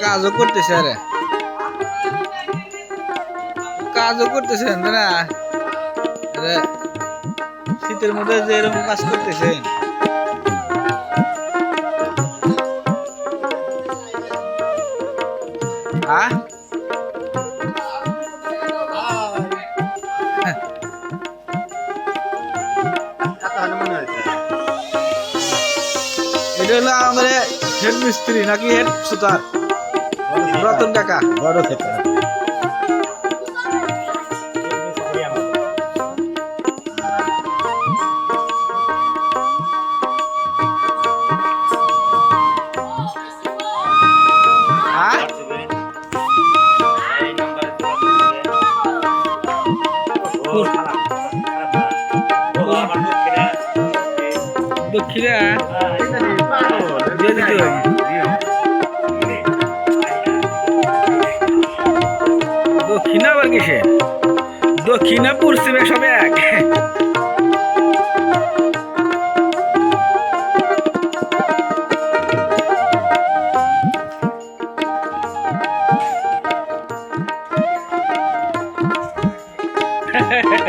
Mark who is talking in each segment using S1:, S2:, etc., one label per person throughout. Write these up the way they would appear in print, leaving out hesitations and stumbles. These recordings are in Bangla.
S1: কাজও করতেছে আরে কাজও করতেছেন না আরে শীতের মধ্যে যে এরকম কাজ করতেছেন হ্যাঁ এটা হলো আমাদের হেড মিস্ত্রি নাকি হেড সুতার রতন কাকা
S2: বড় ক্ষেত্রে
S1: হ্যাঁ দক্ষিণা দিয়ে দিতে হবে দক্ষিণা আবার কিসে দক্ষিণা পশ্চিমে সব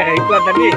S1: এক কথা কি